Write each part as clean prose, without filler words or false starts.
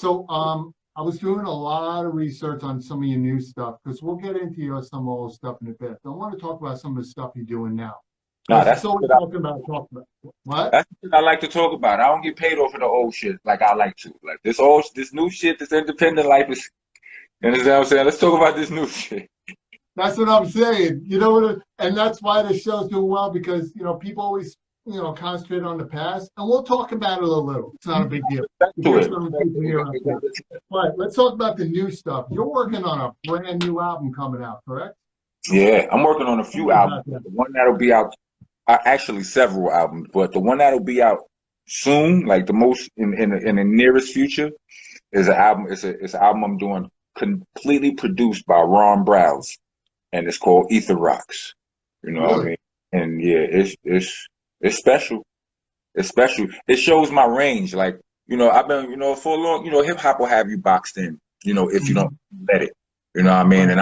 So I was doing a lot of research on some of your new stuff because we'll get into your some old stuff in a bit. I want to talk about some of the stuff you're doing now Nah, because it's always talking about what? that's what I like to talk about. I don't get paid off of the old shit like I like to. Like this new shit, this independent life is. You understand what I'm saying? Let's talk about this new shit. That's what I'm saying. You know what? And that's why the show's doing well because people always concentrate on the past, and we'll talk about it a little. It's not a big deal. Back We to get it. some people here on too. But let's talk about the new stuff. You're working on a brand new album coming out, correct? Yeah, I'm working on a Tell few me albums. about that. The one that'll be out, actually several albums, but the one that'll be out soon, like the most in the nearest future, is an album. It's an album I'm doing completely produced by Ron Browse, and it's called Ether Rocks. You know what I Really? mean? And yeah, it's special. It's special. It shows my range. Like, I've been, for a long, hip hop will have you boxed in, if you don't Mhm. let it. You know what I mean? Right.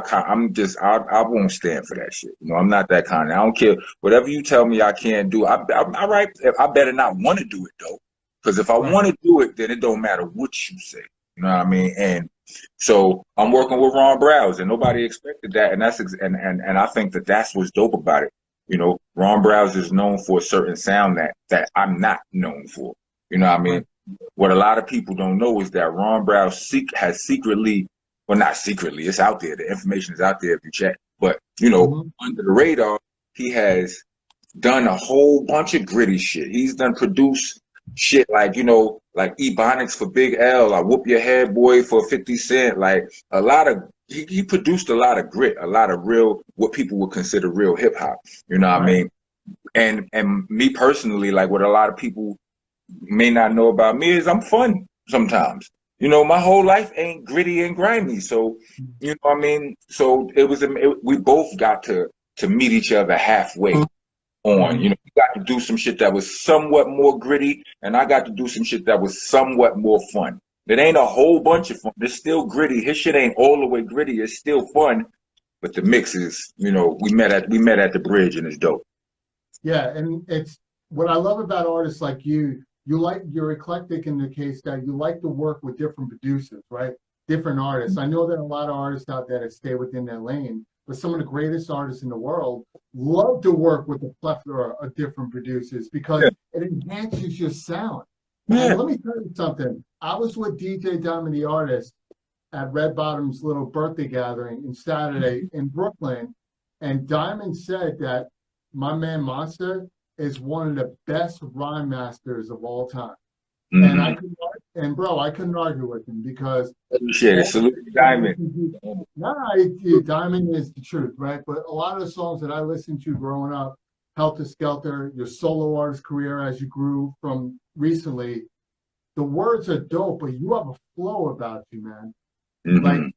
I won't stand for that shit. I'm not that kind of, I don't care. Whatever you tell me I can't do, I right. I better not want to do it though. Because if I Right. want to do it, then it don't matter what you say. You know what I mean? And so I'm working with Ron Browse, and nobody expected that, and and I think that that's what's dope about it. Ron Browse is known for a certain sound that I'm not known for. You know what I Right. mean? What a lot of people don't know is that Ron Browse has secretly, well, not secretly, it's out there. The information is out there if you check. But Mhm. under the radar, he has done a whole bunch of gritty shit. He's done produced shit like, like Ebonics for Big L, I Whoop Your Head Boy for 50 Cent, like a lot of he produced a lot of grit, a lot of real what people would consider real hip hop. You know what I Right. mean? And me personally, like what a lot of people may not know about me is I'm fun sometimes. My whole life ain't gritty and grimy. So, you know what I mean? So we both got to meet each other halfway on. Mhm. You got to do some shit that was somewhat more gritty, and I got to do some shit that was somewhat more fun. It ain't a whole bunch of fun. It's still gritty. His shit ain't all the way gritty. It's still fun, but the mix is, we met at the bridge, and it's dope. Yeah, and it's what I love about artists like you. You're eclectic in the case that you like to work with different producers, right? Different artists. I know there are a lot of artists out there that stay within their lane, but some of the greatest artists in the world love to work with a plethora of different producers because Yeah, it enhances your sound. And yeah. let me tell you something. I was with DJ Diamond the artist at Red Bottom's little birthday gathering in Saturday in Brooklyn, and Diamond said that my man Monster is one of the best rhyme masters of all time. And Mm-hmm. and bro, I couldn't argue with him because Appreciate it. all the Salute things to I Diamond. listen to, Diamond is the truth, right? But a lot of the songs that I listened to growing up, Heltah Skeltah, your solo artist career as you grew from recently, the words are dope, but you have a flow about you, man. Like Mm-hmm.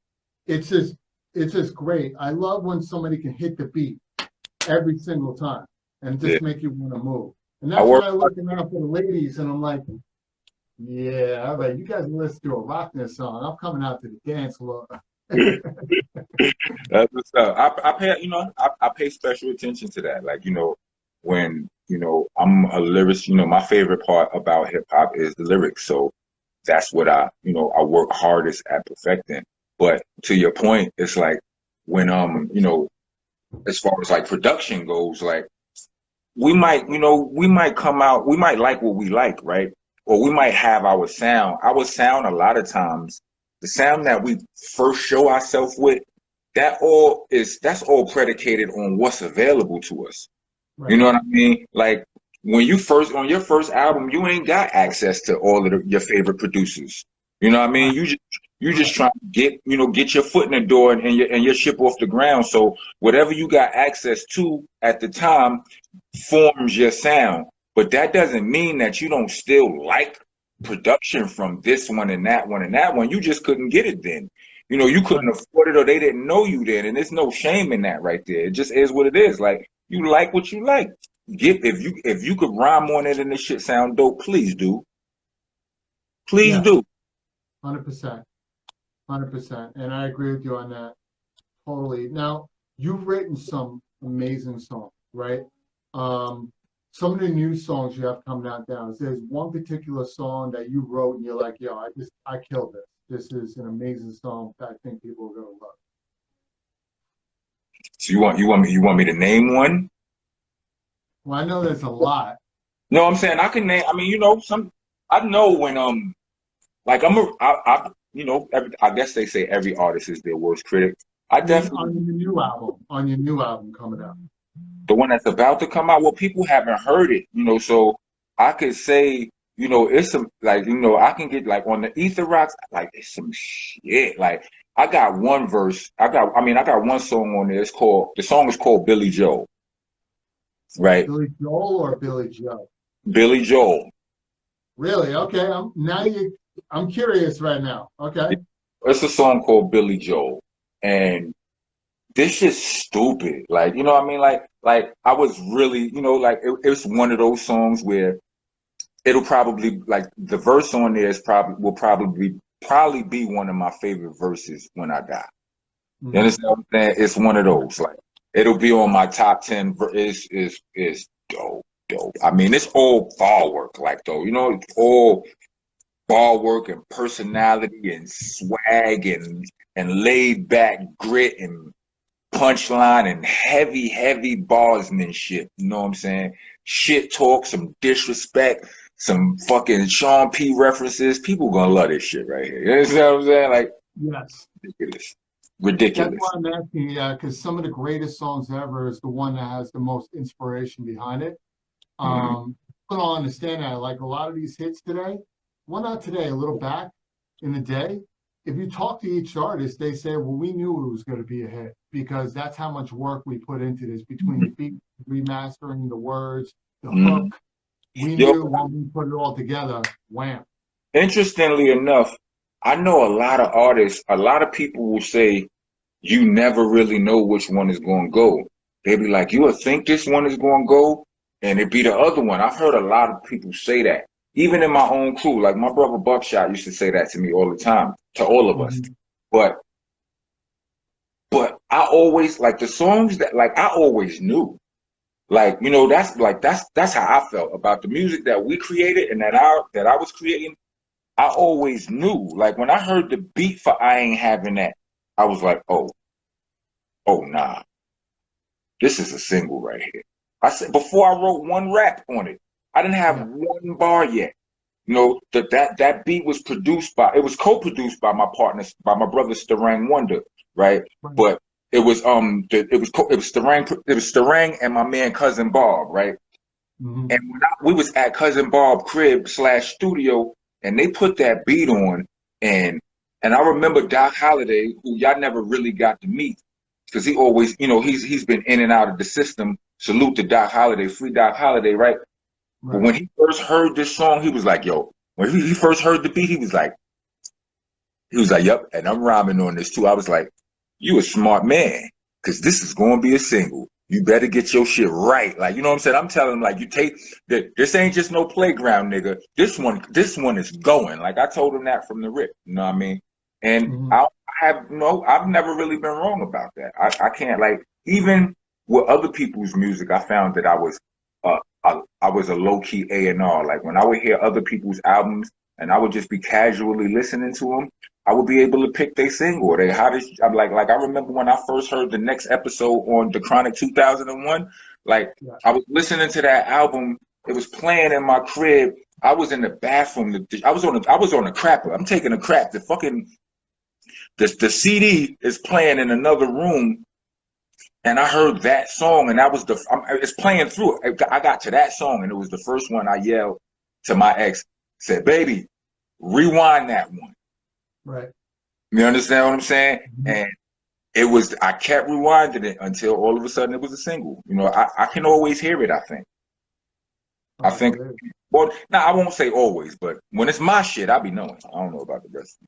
it's just it's just great. I love when somebody can hit the beat every single time and Yeah. just make you want to move. And I that's work. what I look around for the ladies, and I'm like, yeah, all right, you guys listen to a Rockness song. I'm coming out to the dance floor. That's what's up. I pay, I pay special attention to that. Like, when, I'm a lyricist, my favorite part about hip hop is the lyrics. So that's what I work hardest at perfecting. But to your point, it's like when, as far as like production goes, like we might come out, we might like what we like, right? Or we might have our sound. Our sound, a lot of times, the sound that we first show ourselves with, that's all predicated on what's available to us. You Right. know what I mean? Like when you first on your first album, you ain't got access to all of your favorite producers. You know what I mean? Right. You just Right. trying to get your foot in the door and your ship off the ground. So whatever you got access to at the time forms your sound. But that doesn't mean that you don't still like production from this one and that one and that one. You just couldn't get it then. You couldn't Right. afford it or they didn't know you then. And there's no shame in that right there. It just is what it is. Like you like what you like. If you could rhyme on it and this shit sound dope, please do. Please Yeah. do. 100%. 100%. And I agree with you on that. Totally. Now, you've written some amazing songs, right? Um, some of the new songs you have coming out now, is there's one particular song that you wrote and you're like, yo, I killed this. This is an amazing song that I think people are gonna love. So you want me to name one? Well, I know there's a lot. No, I'm saying I can name. I mean, I know when like I guess they say every artist is their worst critic. I definitely On your new album coming out. the one that's about to come out. Well, people haven't heard it, so I could say, it's some like, I can get like on the Ether Rocks, like it's some shit. Like I got one verse, I got one song on there. The song is called Billy Joel, right? Billy Joel or Billy Joe? Billy Joel. Really? Okay. I'm curious right now. Okay. It's a song called Billy Joel, and this is stupid. Like, you know what I mean? Like I was really, like it's one of those songs where it'll probably like the verse on there will probably be one of my favorite verses when I die. Mm-hmm. You understand what I'm saying? It's one of those. Like it'll be on my top 10. It's dope. I mean, it's all bar work, like though. It's all bar work and personality and swag and laid back grit and punchline and heavy barsmanship. You know what I'm saying? Shit talk, some disrespect, some fucking Sean P references. People gonna love this shit right here. You understand what I'm saying? Like, yes, ridiculous. That's why I'm asking. Yeah, because some of the greatest songs ever is the one that has the most inspiration behind it. But I'll understand that. Like a lot of these hits today, well, not today, a little back in the day. If you talk to each artist, they say, well, we knew it was going to be a hit because that's how much work we put into this between the beat, remastering, the words, the hook. We knew when we put it all together, wham. Interestingly enough, I know a lot of artists, a lot of people will say, you never really know which one is going to go. They be like, you would think this one is going to go, and it be the other one. I've heard a lot of people say that. Even in my own crew, like my brother Buckshot used to say that to me all the time, to all of us. But I always like the songs that like I always knew. Like, that's how I felt about the music that we created and that I was creating. I always knew. Like when I heard the beat for I Ain't Having That, I was like, oh nah. This is a single right here. I said before I wrote one rap on it. I didn't have one bar yet. That beat was co-produced by my partners, by my brother Starang Wonder, right? But it was Starang and my man Cousin Bob, right? And when we was at Cousin Bob crib / studio, and they put that beat on, and I remember Doc Holliday, who y'all never really got to meet, because he always, he's been in and out of the system. Salute to Doc Holliday, free Doc Holliday, right? But when he first heard this song, he was like, yo, when he first heard the beat, he was like, yep, and I'm rhyming on this too. I was like, you a smart man, because this is going to be a single. You better get your shit right. Like, you know what I'm saying? I'm telling him, like, you take that. This ain't just no playground, nigga. This one is going. Like, I told him that from the rip. You know what I mean? And I've never really been wrong about that. I can't, like, even with other people's music, I found that I was a low-key A&R. Like when I would hear other people's albums and I would just be casually listening to them, I would be able to pick their single. I'm like I remember when I first heard the next episode on The Chronic 2001, like I was listening to that album. It was playing in my crib. I was in the bathroom. I was on a crapper. I'm taking a crap. The CD is playing in another room. And I heard that song, and that was it's playing through. I got to that song, and it was the first one I yelled to my ex, said, baby, rewind that one. Right. You understand what I'm saying? And I kept rewinding it until all of a sudden it was a single. I can always hear it, I think. Well, now I won't say always, but when it's my shit, I'll be knowing. I don't know about the rest.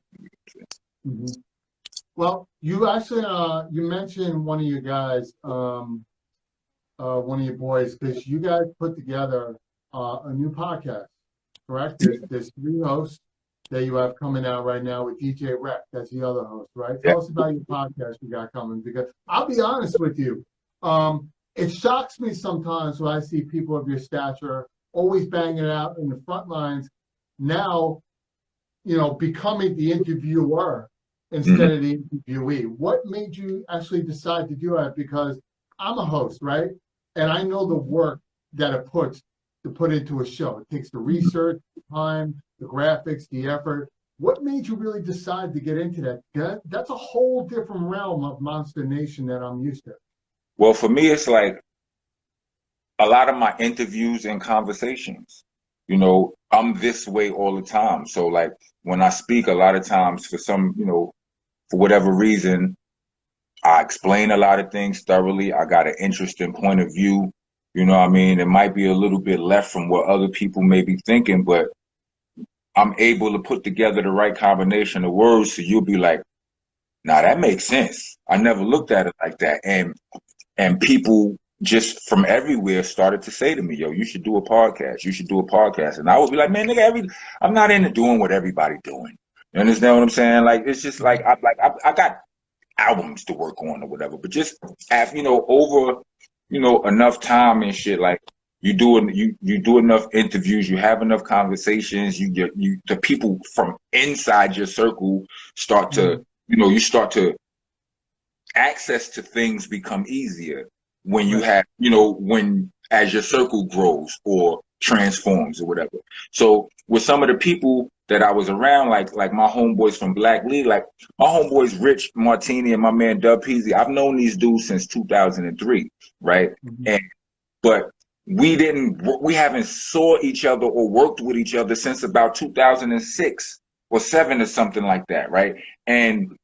Well, you actually you mentioned one of your guys, one of your boys, because you guys put together a new podcast, correct? There's 3 hosts that you have coming out right now with DJ Rec. That's the other host, right? Tell us about your podcast you got coming, because I'll be honest with you, it shocks me sometimes when I see people of your stature always banging it out in the front lines. Now, becoming the interviewer instead of the interviewee. What made you actually decide to do that? Because I'm a host, right? And I know the work that it puts to put into a show. It takes the research, the time, the graphics, the effort. What made you really decide to get into that? That's a whole different realm of Monster Nation that I'm used to. Well, for me, it's like a lot of my interviews and conversations, I'm this way all the time. So like when I speak, a lot of times for for whatever reason, I explain a lot of things thoroughly. I got an interesting point of view. You know what I mean? It might be a little bit left from what other people may be thinking, but I'm able to put together the right combination of words so you'll be like, nah, that makes sense. I never looked at it like that. And people just from everywhere started to say to me, yo, you should do a podcast. You should do a podcast. And I would be like, man, nigga, I'm not into doing what everybody doing. You understand what I'm saying? Like, it's just like, I got albums to work on or whatever, but just have, over, enough time and shit, like you do enough interviews, you have enough conversations, the people from inside your circle start to, you start to access to things become easier when you have, when as your circle grows or transforms or whatever. So with some of the people that I was around, like my homeboys from Black League, like my homeboys Rich Martini and my man Dub Peasy, I've known these dudes since 2003, right? But we haven't saw each other or worked with each other since about 2006 or 7 or something like that, right? And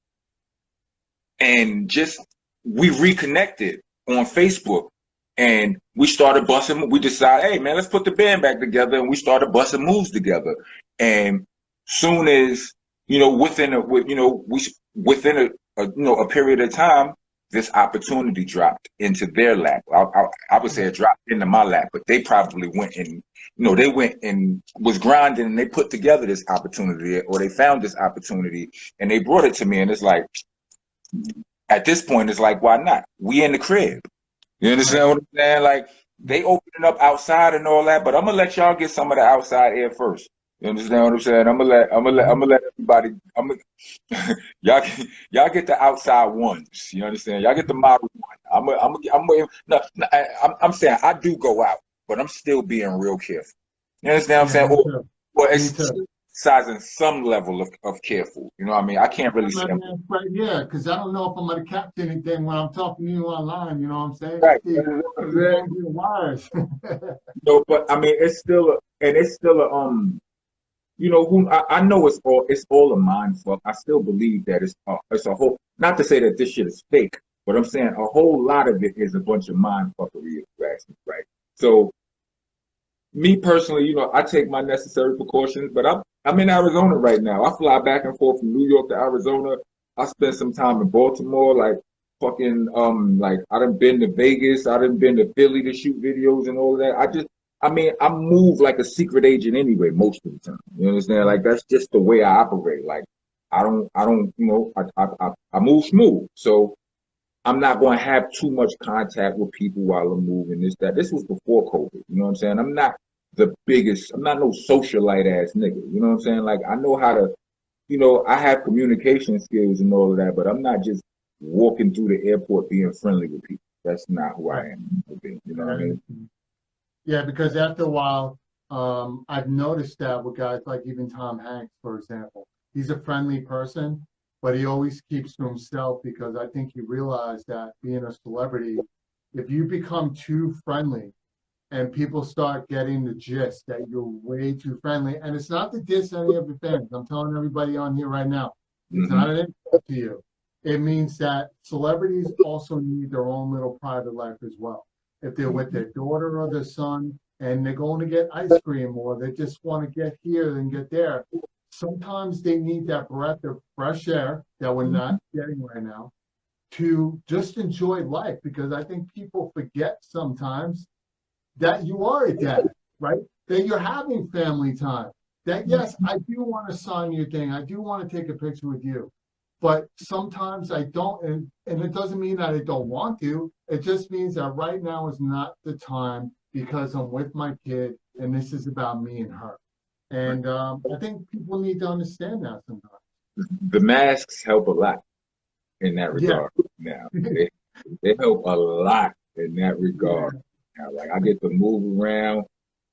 just we reconnected on Facebook and we started busting. We decided, hey man, let's put the band back together, and we started busting moves together. And soon as within a period of time, this opportunity dropped into their lap. I would say it dropped into my lap, but they probably went and they went and was grinding and they put together this opportunity, or they found this opportunity and they brought it to me. And it's like, at this point, it's like, why not? We in the crib. You understand what I'm saying? Like, they opening up outside and all that, but I'm gonna let y'all get some of the outside air first. You understand what I'm saying? I'm gonna let everybody. Y'all get the outside ones. You understand? Y'all get the model one. I'm saying I do go out, but I'm still being real careful. You understand what I'm saying? Or exercising some level of careful. You know what I mean? I can't really say. Right, yeah, because I don't know if I'm going to catch anything when I'm talking to you online. You know what I'm saying? Right. Wires. But I mean, it's still a I know it's all a mind fuck. I still believe that it's a whole. Not to say that this shit is fake, but I'm saying a whole lot of it is a bunch of mind fuckery, right? So, me personally, I take my necessary precautions, but I'm in Arizona right now. I fly back and forth from New York to Arizona. I spent some time in Baltimore, like fucking like I done been to Vegas, I done been to Philly to shoot videos and all that. I move like a secret agent anyway, most of the time. You understand? Like, that's just the way I operate. Like, I don't, I move smooth. So I'm not going to have too much contact with people while I'm moving this, that. This was before COVID. You know what I'm saying? I'm not no socialite ass nigga. You know what I'm saying? Like, I know how to, I have communication skills and all of that, but I'm not just walking through the airport being friendly with people. That's not who I am. You know what I mean? Yeah, because after a while, I've noticed that with guys like even Tom Hanks, for example. He's a friendly person, but he always keeps to himself because I think he realized that being a celebrity, if you become too friendly and people start getting the gist that you're way too friendly, and it's not to diss any of your fans. I'm telling everybody on here right now, it's not an insult to you. It means that celebrities also need their own little private life as well. If they're with their daughter or their son and they're going to get ice cream or they just want to get here and get there, sometimes they need that breath of fresh air that we're not getting right now to just enjoy life, because I think people forget sometimes that you are a dad, right? That you're having family time. That, yes, I do want to sign your thing. I do want to take a picture with you. but sometimes I don't, and it doesn't mean that I don't want to. It just means that right now is not the time because I'm with my kid and this is about me and her. And I think people need to understand that sometimes. The masks help a lot in that Yeah. regard. Now they help a lot in that regard. Now, like I get to move around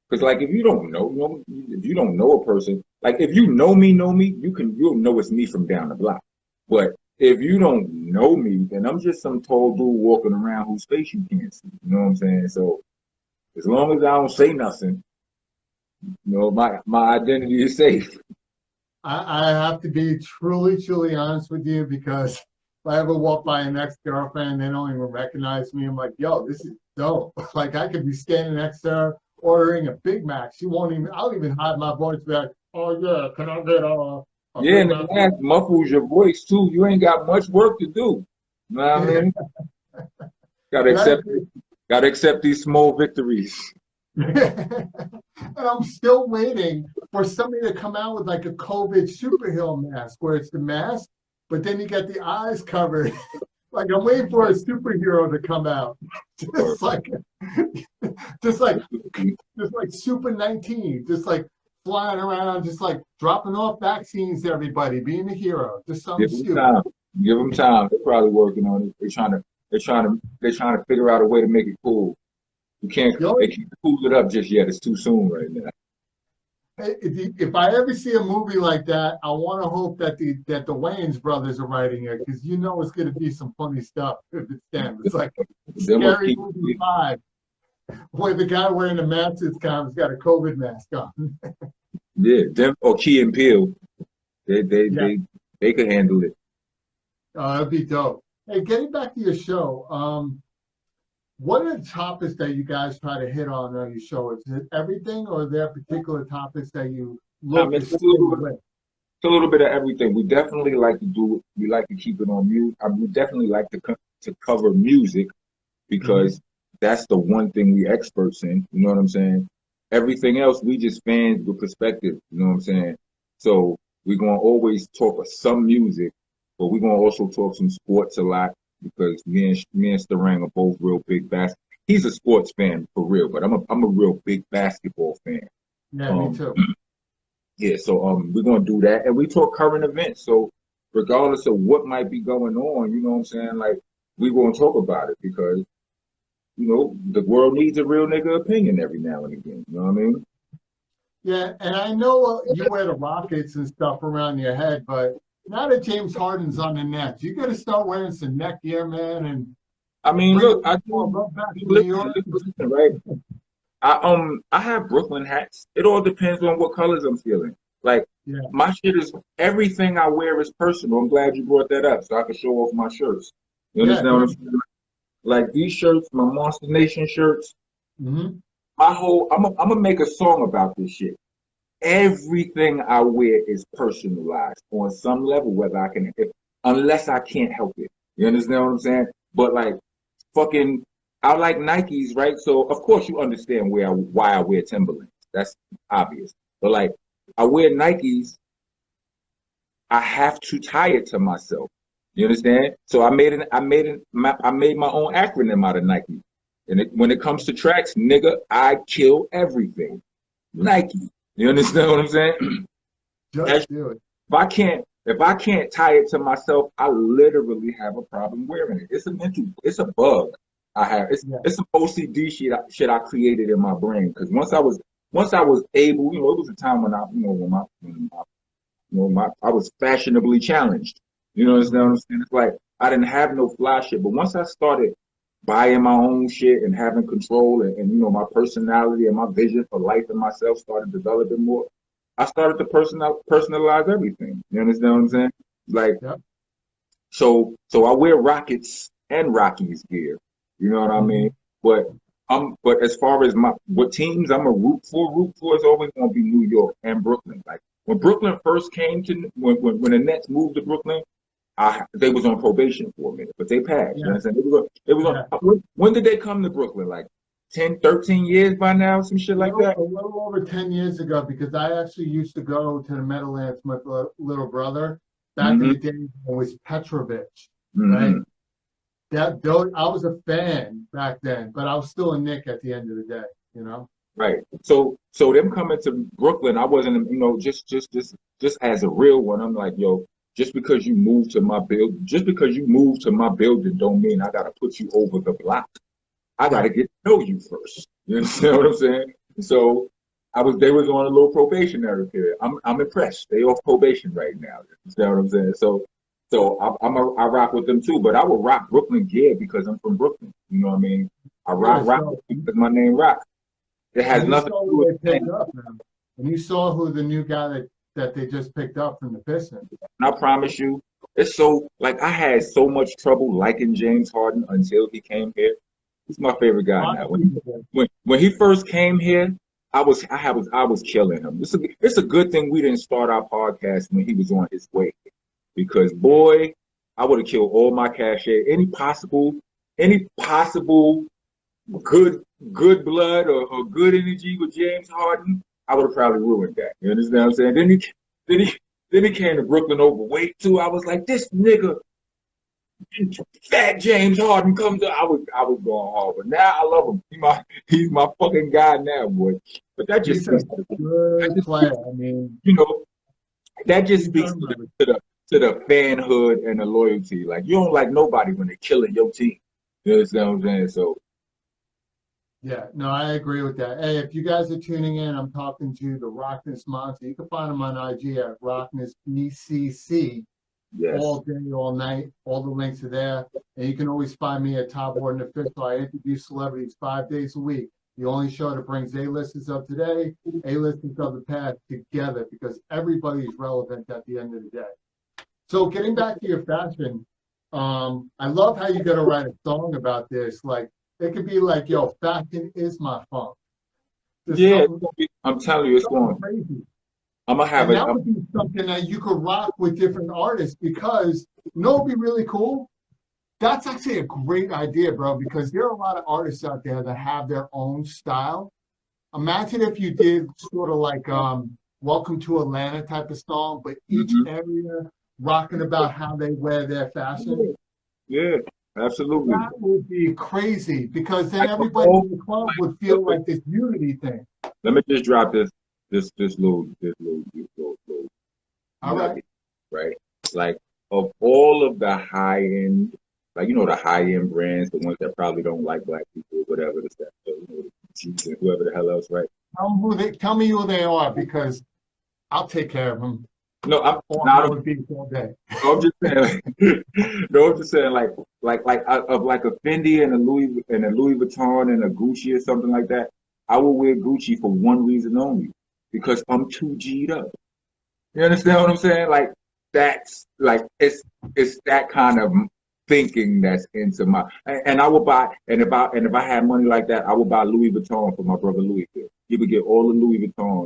because, like, if you don't know, if you don't know a person, like if you know me, you'll know it's me from down the block. But if you don't know me, then I'm just some tall dude walking around whose face you can't see. You know what I'm saying? So as long as I don't say nothing, my identity is safe. I have to be truly honest with you because if I ever walk by an ex-girlfriend, they don't even recognize me. I'm like, yo, this is dope. Like I could be standing next to her ordering a Big Mac. She won't even, I'll even hide my voice back. Oh yeah, can I get a Yeah, Big and Mac? the mask muffles your voice too. You ain't got much work to do. You know what I mean? Gotta accept, gotta accept these small victories. And I'm still waiting for somebody to come out with like a COVID superhero mask where it's the mask, but then you get the eyes covered. Like I'm waiting for a superhero to come out. Just like just like just like Super 19, just like flying around, just like dropping off vaccines to everybody, being a hero. Just something Give them stupid. time. Give them time. They're probably working on it. They're trying to figure out a way to make it cool. You can't, they can't cool it up just yet. It's too soon right now. If I ever see a movie like that, I want to hope that the Wayans brothers are writing it because you know it's going to be some funny stuff if it's them. It's like Scary Movie 5, where the guy wearing the mask has got a COVID mask on. Yeah, them or Key and Peele, they could handle it. Oh, that'd be dope. Hey, getting back to your show, what are the topics that you guys try to hit on your show? Is it everything, or are there particular topics that you look to stay with? It's a little bit of everything. We definitely like to do. We like to keep it on mute. We definitely like to cover music because that's the one thing we experts in. You know what I'm saying? Everything else, we just fans with perspective. You know what I'm saying? So we're gonna always talk of some music, but we're gonna also talk some sports a lot because me and Starang are both real big basketball. He's a sports fan for real, but I'm a real big basketball fan. Yeah, me too. Yeah, so we're gonna do that, and we talk current events. So regardless of what might be going on, you know what I'm saying? Like we're gonna talk about it because the world needs a real nigga opinion every now and again. You know what I mean? Yeah, and I know you wear the Rockets and stuff around your head, but now that James Harden's on the Nets, you got to start wearing some neck gear, man. And I mean, look, I love back to New York. listen, right? I have Brooklyn hats. It all depends on what colors I'm feeling. Like my shit is everything I wear is personal. I'm glad you brought that up so I can show off my shirts. You understand what I'm saying? Like these shirts, my Monster Nation shirts. I'm gonna make a song about this shit. Everything I wear is personalized on some level, unless I can't help it. You understand what I'm saying? But like, fucking, I like Nikes, right? So of course you understand why I wear Timberlands. That's obvious. But like, I wear Nikes. I have to tie it to myself. You understand? So I made my own acronym out of Nike. And when it comes to tracks, nigga, I kill everything. Nike. You understand what I'm saying? Just do it. If I can't tie it to myself, I literally have a problem wearing it. It's a bug I have. It's some OCD shit I created in my brain. Because once I was able, it was a time when I was fashionably challenged. You know what I'm saying? It's like I didn't have no fly shit, but once I started buying my own shit and having control and my personality and my vision for life and myself started developing more, I started to personalize everything. You understand what I'm saying? Like, so I wear Rockets and Rockies gear. You know what I mean? But as far as what teams I'm a root for is always going to be New York and Brooklyn. Like when Brooklyn first came when the Nets moved to Brooklyn, they was on probation for a minute, but they passed. You know what I'm saying? When did they come to Brooklyn? Like 10, 13 years by now, some shit like that? A little over 10 years ago, because I actually used to go to the Meadowlands with my little brother. back in the day, it was Petrovich, right? Mm-hmm. I was a fan back then, but I was still a Nick at the end of the day, you know? Right. So them coming to Brooklyn, I wasn't, just as a real one. I'm like, yo, just because you moved to my building, don't mean I gotta put you over the block. I gotta Right. get to know you first. You understand what I'm saying? So they was on a little probationary period. I'm impressed. They off probation right now. You understand what I'm saying? I rock with them too, but I will rock Brooklyn gear because I'm from Brooklyn. You know what I mean? I Yeah, rock so because my name Rock. It has and you nothing saw to do who with they the picked name. up, man. And you saw who the new guy that they just picked up from the Pistons. And I promise you, it's so like I had so much trouble liking James Harden until he came here. He's my favorite A guy lot now. of people did. When he first came here, I was killing him. It's a good thing we didn't start our podcast when he was on his way, because boy, I would have killed all my cachet. Any possible good blood or good energy with James Harden, I would have probably ruined that. You understand what I'm saying? Then he then he came to Brooklyn overweight too. I was like, this nigga, fat James Harden comes up. I was going hard, but now I love him. He's my fucking guy now, boy. But that just He's a speaks good player. I mean, you know, that just he's speaks done right. to the fanhood and the loyalty. Like you don't like nobody when they're killing your team. You understand what I'm saying? So Yeah, no, I agree with that. Hey, if you guys are tuning in, I'm talking to the Rockness Monsta. You can find him on IG at Rockness BCC yes. all day, all night. All the links are there. And you can always find me at Todd Wharton Official. I interview celebrities 5 days a week. The only show that brings A-listers of today, A-listers of the past together because everybody's relevant at the end of the day. So getting back to your fashion, I love how you got to write a song about this. Like, it could be like, yo, fashion is my funk. There's Yeah, something, I'm telling you, it's something going. crazy. I'm gonna have And it. that would be something that you could rock with different artists because, you know, it'd be really cool. That's actually a great idea, bro, because there are a lot of artists out there that have their own style. Imagine if you did sort of like Welcome to Atlanta type of song, but each Mhm. area rocking about how they wear their fashion. Yeah, absolutely. That would be crazy because then Like everybody before, in the club would look, feel like this unity thing. let me just drop little All right. nugget, right? Like of all of the high end, like the high end brands, the ones that probably don't like black people, whatever the stuff, the Jeeps and whoever the hell else, right? Tell me who they are because I'll take care of them No, I'm all not. Howard Beats all day. I'm just saying. No, I'm just saying, like of like a Fendi and a Louis Vuitton and a Gucci or something like that. I will wear Gucci for one reason only, because I'm too G'd up. You understand what I'm saying? Like that's like it's that kind of thinking that's into my and I would buy and if I had money like that, I would buy Louis Vuitton for my brother Louis. He would get all the Louis Vuitton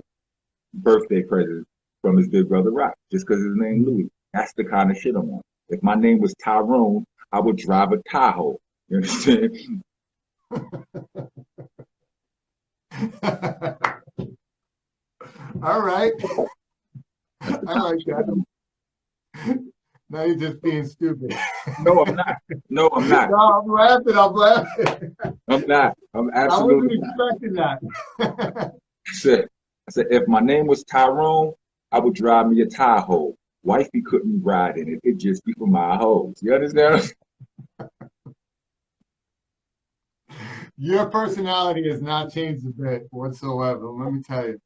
birthday presents from his big brother Rock, just because his name Louis. That's the kind of shit I'm on. If my name was Tyrone, I would drive a Tahoe. You understand? All right. I like that. Now you're just being stupid. No, I'm not. No, I'm not. No, I'm laughing. I'm laughing. I'm not. I'm I wasn't absolutely not. expecting that. I said, if my name was Tyrone, I would drive me a Tahoe. Wifey couldn't ride in it. It'd just be for my hoes. You understand? Your personality has not changed a bit whatsoever. Let me tell you.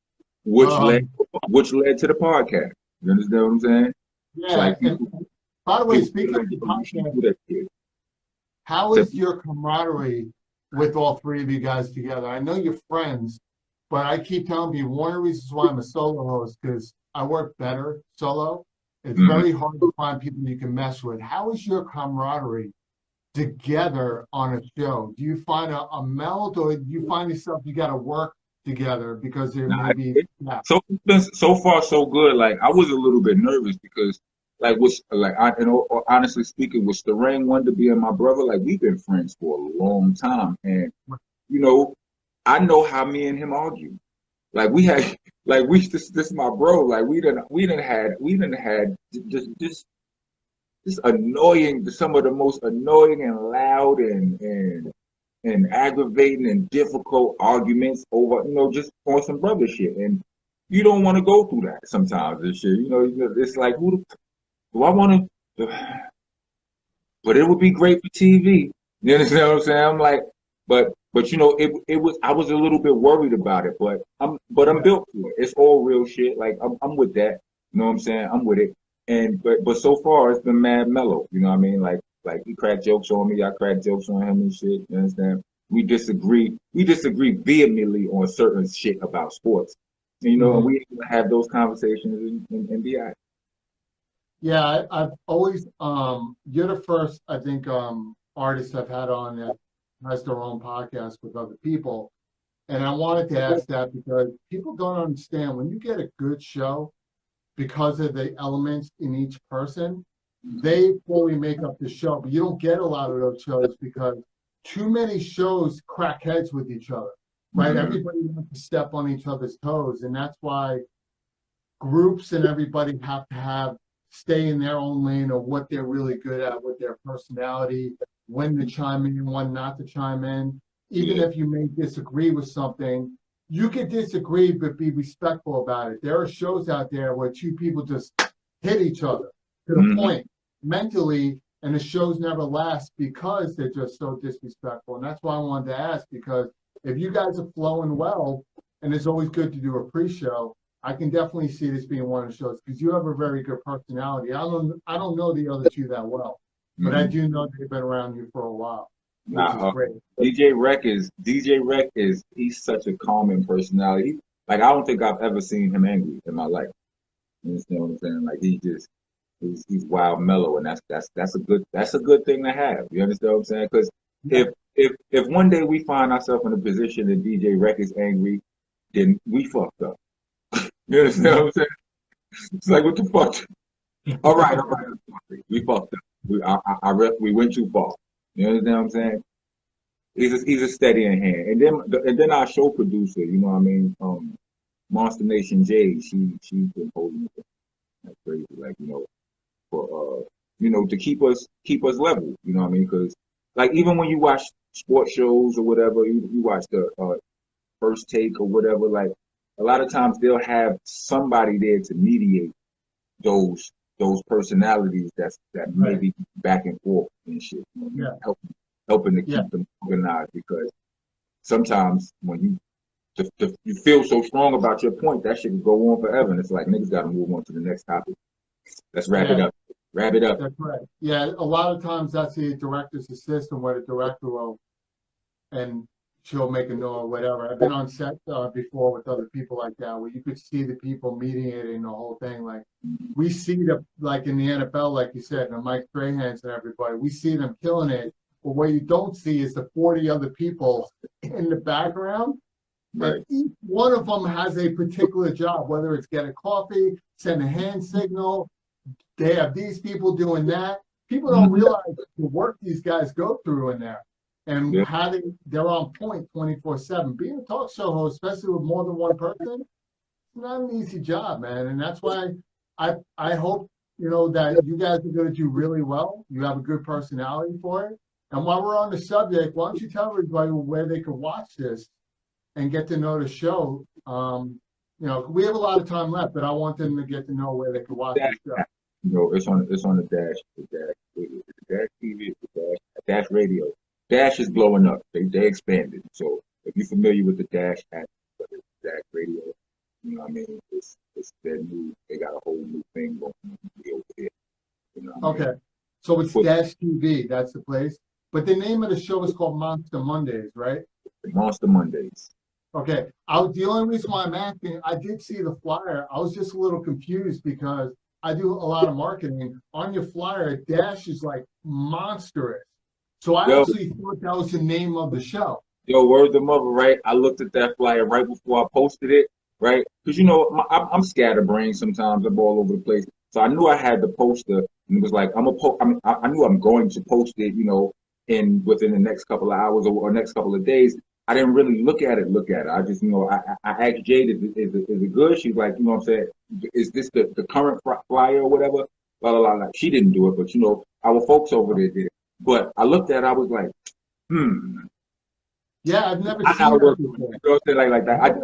Which led Um, which led to the podcast. You understand what I'm saying? It's yeah. like And by the way, people speaking of the podcast, do that shit. how So, is your camaraderie with all three of you guys together? I know you're friends, but I keep telling you one of the reasons why I'm a solo host because I work better solo. It's mhm. very hard to find people you can mess with. How is your camaraderie together on a show? Do you find a meld, or do you find yourself you got to work together because there Nah, may be yeah, so it's been so far so good. Like I was a little bit nervous because honestly speaking, with Starang wanted to be my brother, like we've been friends for a long time. And you know, I know how me and him argue. Like we had, like this my bro. Like we done had just annoying, some of the most annoying and loud and aggravating and difficult arguments over, just on some brother shit. And you don't want to go through that sometimes and shit. It's like, do I want to? But it would be great for TV. You understand what I'm saying? I'm like, but it was, I was a little bit worried about it, but I'm built for it. It's all real shit. Like I'm with that. You know what I'm saying? I'm with it. And but so far it's been mad mellow. You know what I mean? Like he cracked jokes on me, I cracked jokes on him and shit. You understand? We disagree. We disagree vehemently on certain shit about sports. And we have those conversations and be all right. Yeah, I've always you're the first, I think, artist I've had on that has their own podcast with other people. And I wanted to ask that because people don't understand when you get a good show, because of the elements in each person, they fully make up the show. But you don't get a lot of those shows because too many shows crack heads with each other, right? Everybody wants to step on each other's toes. And that's why groups and everybody have to stay in their own lane of what they're really good at, what their personality, when to chime in and when not to chime in. Even if you may disagree with something, you can disagree, but be respectful about it. There are shows out there where two people just hit each other to the point mentally, and the shows never last because they're just so disrespectful. And that's why I wanted to ask, because if you guys are flowing well, and it's always good to do a pre-show, I can definitely see this being one of the shows because you have a very good personality. I don't know the other two that well, but I do know they've been around you for a while, which is great. DJ Rec is he's such a calming personality. Like I don't think I've ever seen him angry in my life. You understand what I'm saying? Like he's wild mellow, and that's a good thing to have. You understand what I'm saying? Because if one day we find ourselves in a position that DJ Rec is angry, then we fucked up. You understand what I'm saying? It's like, what the fuck? All right. We fucked up. We went too far. You understand what I'm saying? He's a steady in hand. And then our show producer, you know what I mean? Monster Nation J, she's been holding it like crazy, like, for to keep us level, you know what I mean? Because like even when you watch sports shows or whatever, you watch the First Take or whatever, like a lot of times they'll have somebody there to mediate those personalities that maybe back and forth and shit. Helping to keep them organized, because sometimes when you feel so strong about your point, that shit can go on forever, and it's like niggas got to move on to the next topic. Let's wrap it up. Wrap it up. That's right. Yeah, a lot of times that's the director's assistant, where the director will, and she'll make a note or whatever. I've been on set before with other people like that, where you could see the people mediating the whole thing. Like we see like in the NFL, like you said, and Mike Strahans and everybody, we see them killing it. But what you don't see is the 40 other people in the background. Right. And each one of them has a particular job, whether it's get a coffee, send a hand signal. They have these people doing that. People don't realize the work these guys go through in there, and how they're on point 24/7. Being a talk show host, especially with more than one person, it's not an easy job, man. And that's why I hope that you guys are going to do really well. You have a good personality for it. And while we're on the subject, why don't you tell everybody where they can watch this and get to know the show? We have a lot of time left, but I want them to get to know where they can watch the show. It's on the Dash, the Dash TV, the Dash Radio. Dash is blowing up. They expanded. So if you're familiar with the Dash app, Dash Radio, you know what I mean? It's their new. They got a whole new thing going on over there. You know what I mean? So it's Dash TV. That's the place. But the name of the show is called Monster Mondays, right? Monster Mondays. Okay. The only reason why I'm asking, I did see the flyer. I was just a little confused because I do a lot of marketing. On your flyer, Dash is like monstrous. So I actually thought that was the name of the show. Yo, word the mother, right? I looked at that flyer right before I posted it, right? Because, I'm scatterbrained sometimes. I'm all over the place. So I knew I had the poster, and it was like, I knew I'm going to post it, within the next couple of hours or next couple of days. I didn't really look at it. I just, I asked Jade, is it good? She's like, you know what I'm saying? Is this the current flyer or whatever? Blah, blah, blah, blah. She didn't do it, but, our folks over there did it. But I looked at it, I was like, Yeah, I've never I seen that before. you know, like that.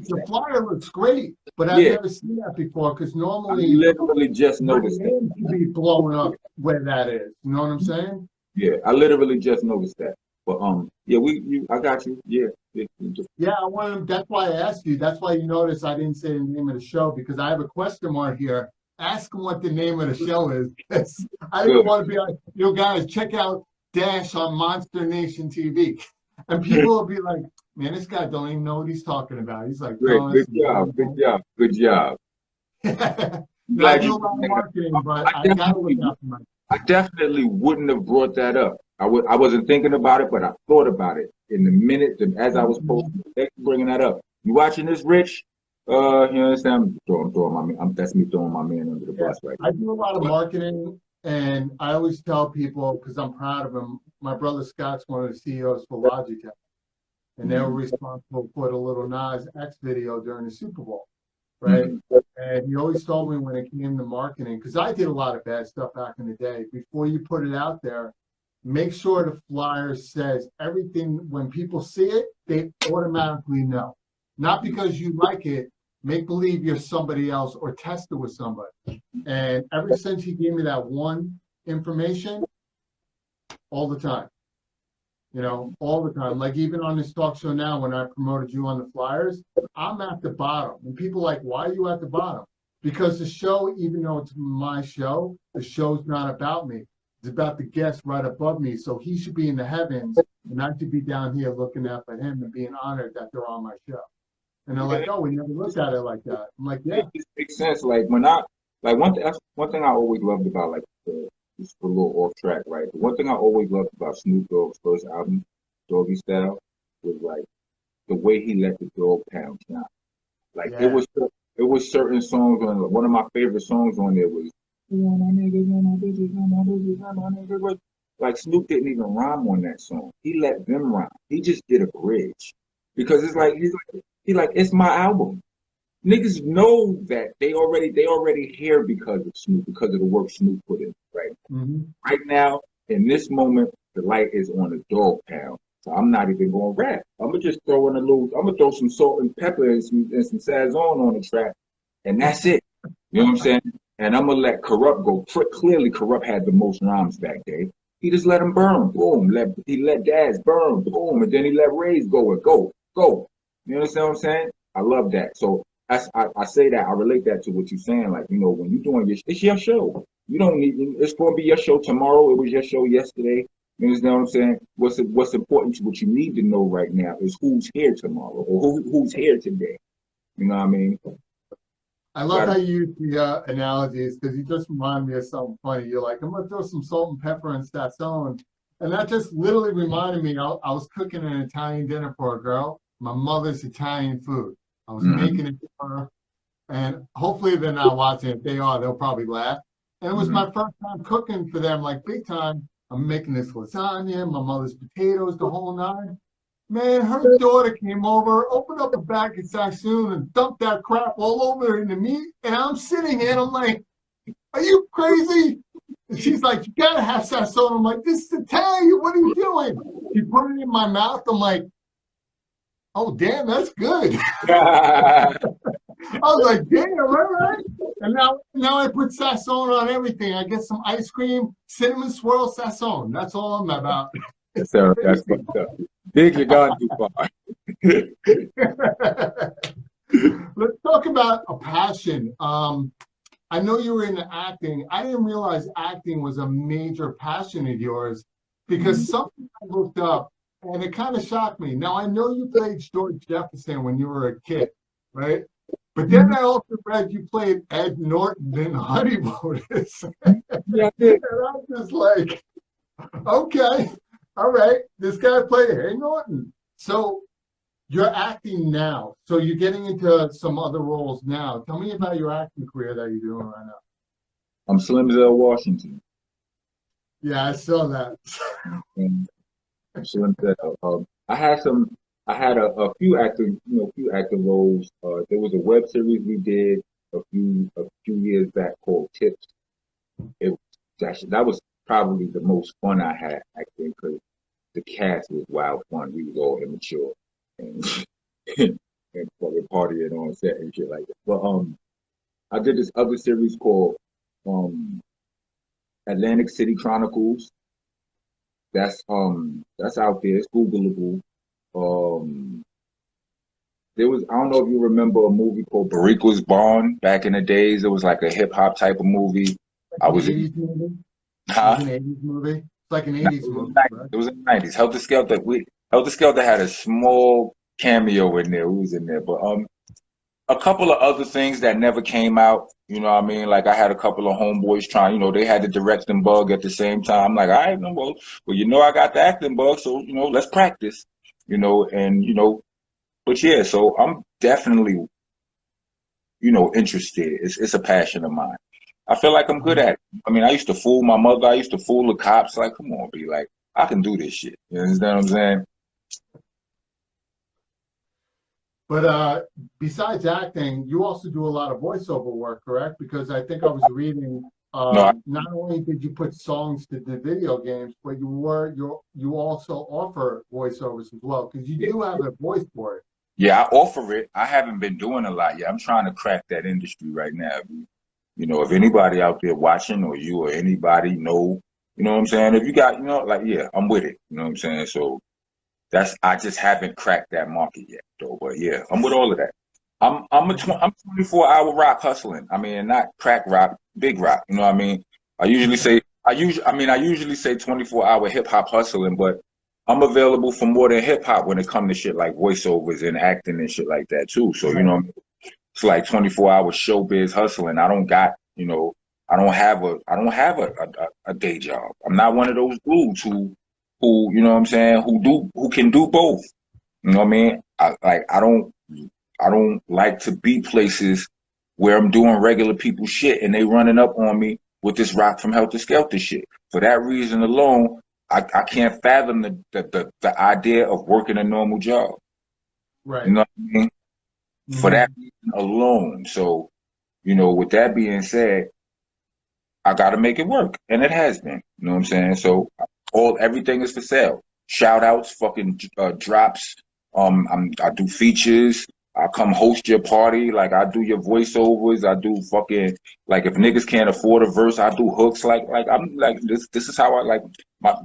The flyer looks great, but I've never seen that before because normally I literally just noticed that. It be blown up where that is. You know what I'm saying? Yeah, I literally just noticed that. But yeah, I got you. Yeah. Yeah, I wanted. That's why I asked you. That's why you notice I didn't say the name of the show because I have a question mark here. Ask them what the name of the show is. Because I didn't want to be like, guys, check out Dash on Monster Nation TV. And people will be like, man, this guy don't even know what he's talking about. He's like, great, oh, good job. I do a lot of marketing, but I gotta look out for myself. I definitely wouldn't have brought that up. I wasn't thinking about it, but I thought about it in the minute as I was posting. Thanks for bringing that up. You watching this, Rich? You understand? That's me throwing my man under the bus right now. I do a lot of marketing, and I always tell people because I'm proud of him. My brother Scott's one of the CEOs for Logitech, and they were responsible for the Little Nas X video during the Super Bowl, right? And he always told me when it came to marketing, because I did a lot of bad stuff back in the day. Before you put it out there, make sure the flyer says everything. When people see it, they automatically know. Not because you like it, make believe you're somebody else or test it with somebody. And ever since he gave me that one information, all the time, all the time. Like even on this talk show now, when I promoted you on the flyers, I'm at the bottom. And people are like, why are you at the bottom? Because the show, even though it's my show, the show's not about me. It's about the guest right above me. So he should be in the heavens, and I should be down here looking up at him and being honored that they're on my show. And they're like, oh, we never looked at it like that. I'm like, yeah. It makes sense. Like one thing I always loved about just a little off track, right? The one thing I always loved about Snoop Dogg's first album, Doggy Style, was like the way he let the dog pound down. Like it was certain songs on. One of my favorite songs on there was like Snoop didn't even rhyme on that song. He let them rhyme. He just did a bridge because it's like he's like it's my album. Niggas know that they already here because of Snoop, because of the work Snoop put in, right? Right now, in this moment, the light is on the dog pound. So I'm not even going to rap. I'm gonna throw some salt and pepper and some Sazon on the track, and that's it. You know what I'm saying? And I'm gonna let Corrupt go. Clearly, Corrupt had the most rhymes back there. He just let him burn, boom. He let Daz burn, boom, and then he let Ray's go and go. You understand what I'm saying? I love that. So I say that, I relate that to what you're saying. Like, when you're doing it's your show. You don't need, it's going to be your show tomorrow. It was your show yesterday. You understand what I'm saying? What's important to what you need to know right now is who's here tomorrow or who's here today. You know what I mean? I love how you use the analogies because you just remind me of something funny. You're like, I'm going to throw some salt and pepper and Sazon. And that just literally reminded me, I was cooking an Italian dinner for a girl, my mother's Italian food. I was making it for her, and hopefully they're not watching. If they are, they'll probably laugh. And it was my first time cooking for them, like big time. I'm making this lasagna, my mother's potatoes, the whole nine. Man, her daughter came over, opened up a bag of Sassoon and dumped that crap all over in the meat. And I'm sitting here and I'm like, are you crazy? And she's like, you gotta have Sassoon. I'm like, this is Italian, what are you doing? She put it in my mouth. I'm like, oh, damn, that's good. I was like, damn, all right. And now I put Sassoon on everything. I get some ice cream, cinnamon swirl Sassoon. That's all I'm about. That's fucked up. Big, you gone too far. Let's talk about a passion. I know you were into acting. I didn't realize acting was a major passion of yours because something I looked up and it kind of shocked me. Now, I know you played George Jefferson when you were a kid, right? But then I also read you played Ed Norton in Honeyboaters. Yeah, and I'm just like, okay, all right, this guy played Ed Norton. So you're acting now. So you're getting into some other roles now. Tell me about your acting career that you're doing right now. I'm Slimzell Washington. Yeah, I saw that. Slimzell. I had some I had a few acting, few acting roles. There was a web series we did a few years back called Tips. It that was probably the most fun I had acting because the cast was wild fun. We was all immature and and fucking partying on set and shit like that. But I did this other series called um Atlantic City Chronicles. That's out there. It's Googleable. Um, there was I don't know if you remember a movie called Barriqua's Barn back in the days. It was like a hip hop type of movie. I An was in, 80s movie? It was huh? an 80s movie? It's like an No, 80s movie, right? It was in the 90s. Heltah Skeltah had a small cameo in there. We was in there, but a couple of other things that never came out. You know what I mean? Like I had a couple of homeboys trying. They had the directing bug at the same time. I'm like, all right, no, well, I got the acting bug, so let's practice. And but yeah, so I'm definitely interested. It's a passion of mine. I feel like I'm good Mhm. at it. I mean, I used to fool my mother. I used to fool the cops. Like, come on, be like, I can do this shit. You understand what I'm saying? But besides acting, you also do a lot of voiceover work, correct? Because I think I was reading, No, not only did you put songs to the video games, but you also offer voiceovers as well, because you yeah, do have a voice for it. yeah, I offer it. I haven't been doing a lot yet. I'm trying to crack that industry right now. If anybody out there watching or you or anybody know, what I'm saying? If you got, like, yeah, I'm with it. You know what I'm saying? So I just haven't cracked that market yet, though. But yeah, I'm with all of that. I'm 24-hour rock hustling. I mean, not crack rock, big rock. You know what I mean? I usually say 24-hour hip hop hustling, but I'm available for more than hip hop when it comes to shit like voiceovers and acting and shit like that too. So Right. it's like 24-hour showbiz hustling. I don't have a day job. I'm not one of those dudes who you know what I'm saying, who can do both. You know what I mean? I don't like to be places where I'm doing regular people shit and they running up on me with this rock from Heltah Skeltah shit. For that reason alone, I can't fathom the idea of working a normal job. You Right. know what I mean? For that Hmm. reason alone. So, with that being said, I got to make it work, and it has been. You know what I'm saying? So, everything is for sale. Shout outs, fucking drops. I do features. I come host your party. Like I do your voiceovers. I do fucking like if niggas can't afford a verse, I do hooks. Like I'm like this. This is how I my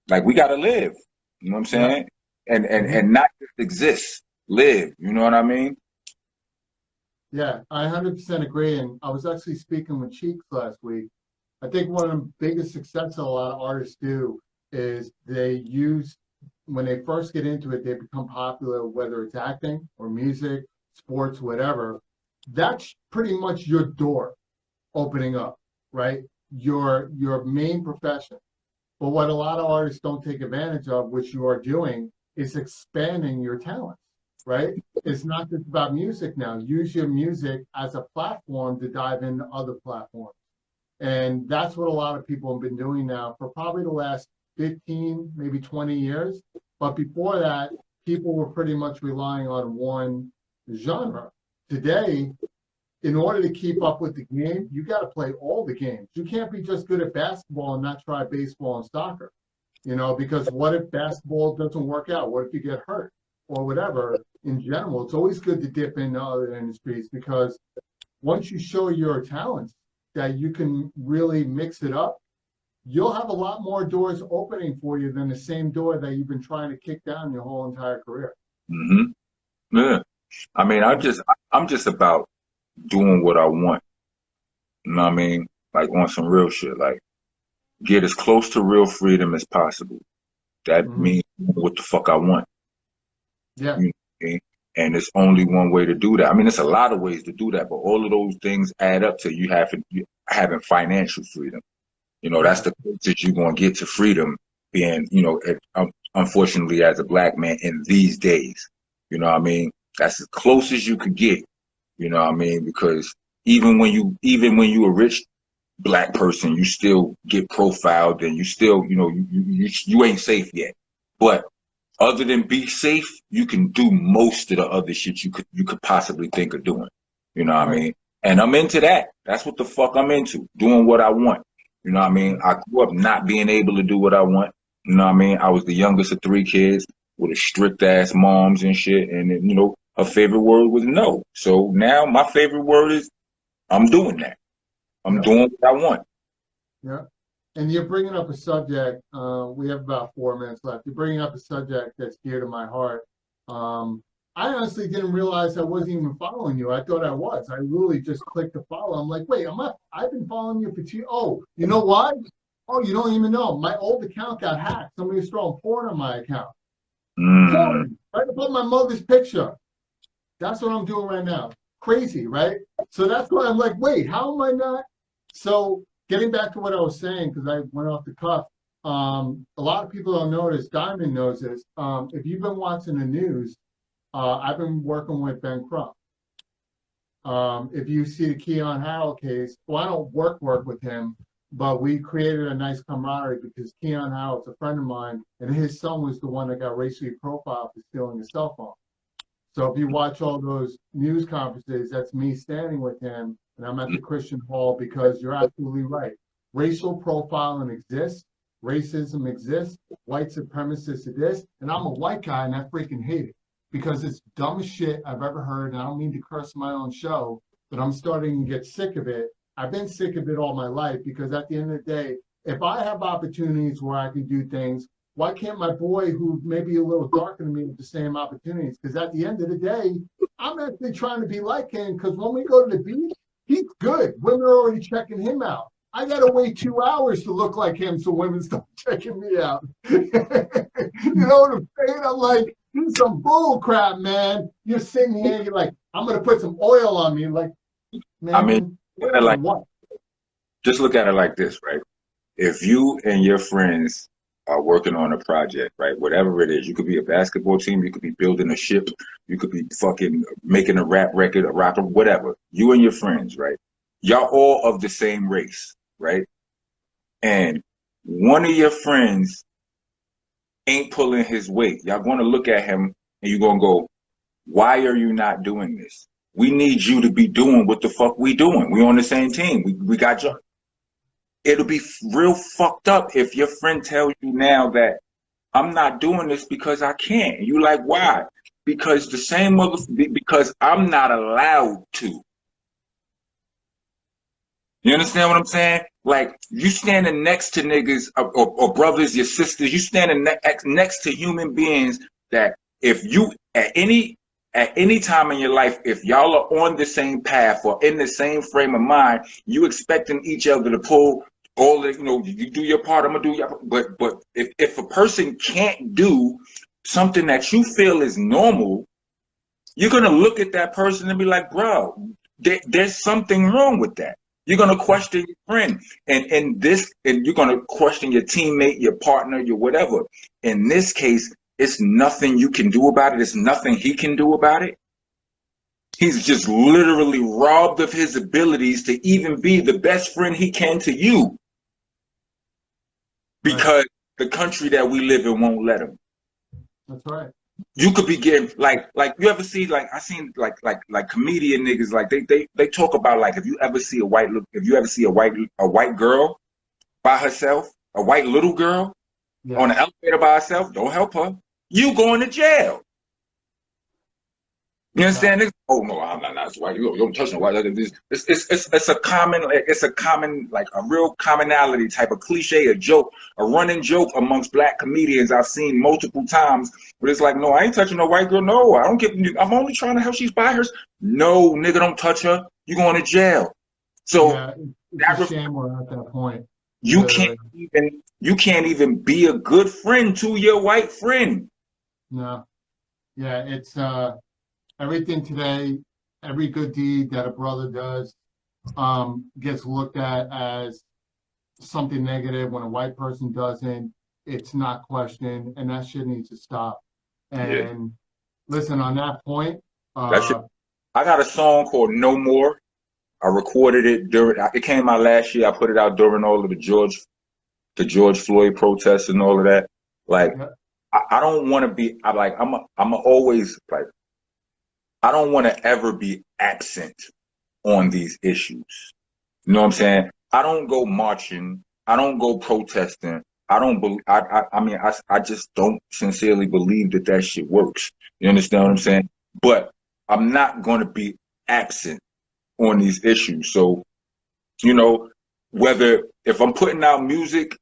like we gotta live. You know what I'm Yeah. saying? And and Hmm. and not just exist, live. You know what I mean? Yeah, I 100% agree. And I was actually speaking with Cheeks last week. I think one of the biggest success a lot of artists do is they use, when they first get into it, they become popular, whether it's acting or music, sports, whatever. That's pretty much your door opening up, right? Your main profession. But what a lot of artists don't take advantage of, which you are doing, is expanding your talents, right? It's not just about music now. Use your music as a platform to dive into other platforms. And that's what a lot of people have been doing now for probably the last 15, maybe 20 years. But before that, people were pretty much relying on one genre. Today, in order to keep up with the game, you got to play all the games. You can't be just good at basketball and not try baseball and soccer, because what if basketball doesn't work out? What if you get hurt or whatever? In general, it's always good to dip into other industries because once you show your talents that you can really mix it up, you'll have a lot more doors opening for you than the same door that you've been trying to kick down your whole entire career. Hmm. Yeah. I mean, I'm just about doing what I want. You know what I mean? Like on some real shit. Like get as close to real freedom as possible. That Hmm. means what the fuck I want. Yeah. You know what I mean? And there's only one way to do that. I mean, there's a lot of ways to do that, but all of those things add up to having financial freedom. That's Yeah. the closest you're gonna get to freedom. Being, unfortunately, as a black man in these days, you know what I mean. That's as close as you could get. You know what I mean? Because even when you a rich black person, you still get profiled and you still, you ain't safe yet. But other than be safe, you can do most of the other shit you could possibly think of doing. You know what I mean? And I'm into that. That's what the fuck I'm into. Doing what I want. You know what I mean? I grew up not being able to do what I want. You know what I mean? I was the youngest of 3 kids with a strict ass moms and shit. And you know, her favorite word was no. So now my favorite word is I'm doing that. I'm doing what I want. Yeah. And you're bringing up a subject, we have about 4 minutes left. You're bringing up a subject that's dear to my heart. I honestly didn't realize I wasn't even following you. I thought I was. I really just clicked to follow. I'm like, wait, I've been following you for 2. Oh, you know why? Oh, you don't even know. My old account got hacked. Somebody was throwing porn on my account. Porn, right above my mother's picture. That's what I'm doing right now. Crazy, right? So that's why I'm like, wait, how am I not? So getting back to what I was saying, because I went off the cuff, a lot of people don't know this. Diamond knows this. If you've been watching the news, I've been working with Ben Crump. If you see the Keon Harrell case, well, I don't work with him, but we created a nice camaraderie because Keon Harrell's a friend of mine, and his son was the one that got racially profiled for stealing a cell phone. So if you watch all those news conferences, that's me standing with him, and I'm at the Christian Hall because you're absolutely right. Racial profiling exists. Racism exists. White supremacists exist. And I'm a white guy, and I freaking hate it because it's the dumbest shit I've ever heard. And I don't mean to curse my own show, but I'm starting to get sick of it. I've been sick of it all my life because at the end of the day, if I have opportunities where I can do things, why can't my boy, who may be a little darker than me, with the same opportunities? Because at the end of the day, I'm actually trying to be like him because when we go to the beach, he's good. Women are already checking him out. I got to wait 2 hours to look like him so women start checking me out. You know what I'm saying? I'm like, this is some bull crap, man. You're sitting here, you're like, I'm going to put some oil on me. Like, man, I mean, like, what? Just look at it like this, right? If you and your friends are working on a project, right? Whatever it is, you could be a basketball team, you could be building a ship, you could be fucking making a rap record, a rapper, whatever. You and your friends, right? Y'all all of the same race, right? And one of your friends ain't pulling his weight. Y'all going to look at him and you're going to go, why are you not doing this? We need you to be doing what the fuck we doing. We on the same team. We got you. It'll be real fucked up if your friend tells you now that I'm not doing this because I can't. And you like, why? Because because I'm not allowed to. You understand what I'm saying? Like, you standing next to niggas or brothers, your sisters, you standing next to human beings that if you at any time in your life, if y'all are on the same path or in the same frame of mind, you expecting each other to pull all the, you do your part, I'm gonna do your part. But if a person can't do something that you feel is normal, you're gonna look at that person and be like, bro, there's something wrong with that. You're gonna question your friend, and you're gonna question your teammate, your partner, your whatever. In this case, it's nothing you can do about it. It's nothing he can do about it. He's just literally robbed of his abilities to even be the best friend he can to you, because the country that we live in won't let him. That's right. You could be getting like you ever see I seen like comedian niggas, like they talk about, like, if you ever see a white girl by herself, a white little girl on the elevator by herself, don't help her. You going to jail. You understand? Oh no, I'm not white. You don't touch no white. It's a common, like a real commonality type of cliche, a joke, a running joke amongst black comedians I've seen multiple times. But it's like, no, I ain't touching no white girl. No, I don't get. I'm only trying to help. She's by hers. No, nigga, don't touch her. You going to jail. So it's a shame we're at that point. You can't even be a good friend to your white friend. No. Yeah, it's everything today, every good deed that a brother does gets looked at as something negative. When a white person doesn't, it's not questioned, and that shit needs to stop. And listen, on that point, I got a song called No More. I recorded it it came out last year. I put it out during all of the George Floyd protests and all of that. Like, I don't want to be. I'm always like, I don't want to ever be absent on these issues. You know what I'm saying? I don't go marching. I don't go protesting. I don't believe. I mean, I just don't sincerely believe that that shit works. You understand what I'm saying? But I'm not going to be absent on these issues. So, you know, whether if I'm putting out music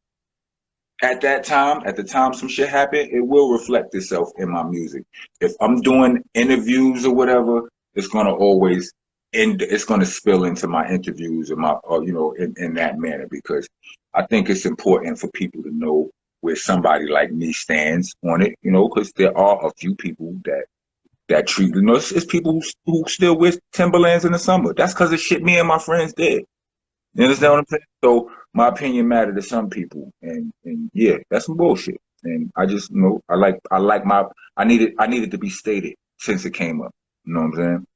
at the time some shit happened, it will reflect itself in my music. If I'm doing interviews or whatever, it's gonna always end. It's gonna spill into my interviews and my, you know, in that manner, because I think it's important for people to know where somebody like me stands on it. You know, because there are a few people that treat, you know, it's people who still wear Timberlands in the summer. That's because of shit me and my friends did. You understand what I'm saying? So my opinion mattered to some people, and yeah, that's some bullshit. And I just, you know, I needed to be stated since it came up. You know what I'm saying?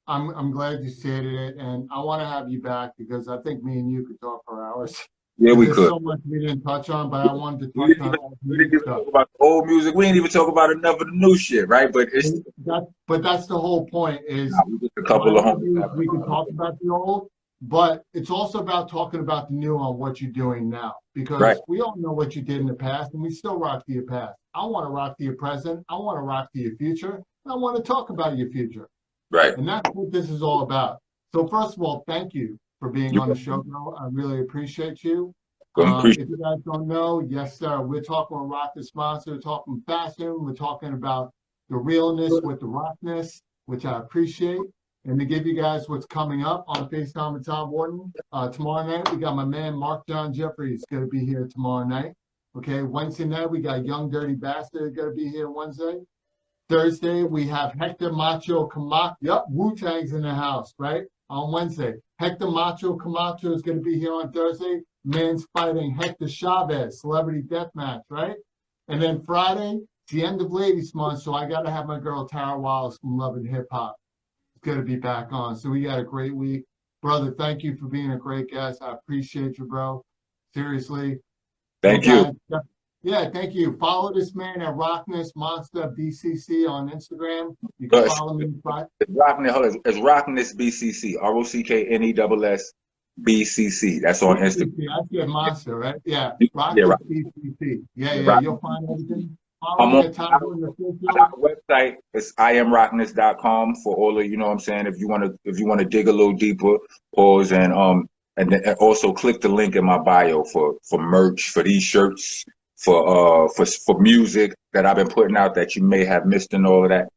I'm glad you stated it, and I want to have you back because I think me and you could talk for hours. Yeah, Because we there's could. so much we didn't touch on, but I wanted to We touch didn't on even, all the we new didn't even stuff. talk about the old music. We didn't even talk about enough of the new shit, right? But it's But that's the whole point is we just a my couple of homies interviews, having a we can talk conversation. about the old, but it's also about talking about the new on what you're doing now. Right, Because we all know what you did in the past and we still rock to your past. I want to rock to your present. I want to rock to your future. And I want to talk about your future. right. And that's what this is all about. So first of all, thank you for being You on the show, bro. I really appreciate you. appreciate If you guys don't know, yes, sir, we're talking with Rockness Monsta, we're talking fashion, we're talking about the realness with the rockness, which I appreciate. And to give you guys what's coming up on FaceTime with Todd Wharton, tomorrow night, we got my man Mark John Jeffries going to be here tomorrow night. Okay, Wednesday night, we got Young Dirty Bastard going to be here Wednesday. Thursday, we have Hector Macho Camacho. Yep, Wu-Tang's in the house, right? On Wednesday. Hector Macho Camacho is going to be here on Thursday. Man's fighting Hector Chavez, celebrity death match, right? And then Friday, it's the end of Ladies Month, so I got to have my girl Tara Wallace from Love and Hip Hop. It's going to be back on. So we got a great week. Brother, thank you for being a great guest. I appreciate you, bro. Seriously. Thank you. Guys, yeah, thank you. Follow this man at Rockness Monsta BCC on Instagram. You can follow me. It's Rockness BCC, ROCKNESS BCC. That's on Instagram. I said Monster, right? Yeah, Yeah, Rockness right. BCC. Yeah, Yeah, yeah. Rock. You'll find everything. I'm Follow me on. at Todd Wharton Official. I have a website. It's IamRockness.com for all of, you know what I'm saying. If you want to dig a little deeper, pause and then also click the link in my bio for merch, for these shirts, for music that I've been putting out that you may have missed and all of that.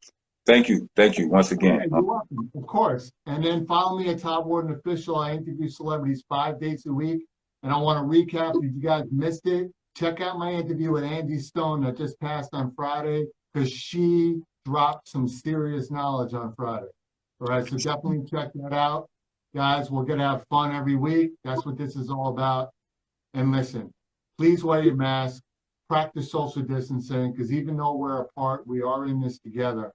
Thank you once again. Yeah, you're welcome, of course. And then follow me at Todd Wharton Official. I interview celebrities 5 days a week. And I want to recap, if you guys missed it, check out my interview with Angie Stone that just passed on Friday, because she dropped some serious knowledge on Friday. All right, so definitely check that out. Guys, we're going to have fun every week. That's what this is all about. And listen, please wear your mask, practice social distancing, because even though we're apart, we are in this together.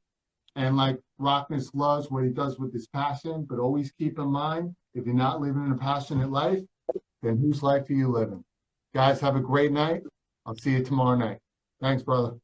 And like Rockness loves what he does with his passion, but always keep in mind, if you're not living a passionate life, then whose life are you living? Guys, have a great night. I'll see you tomorrow night. Thanks, brother.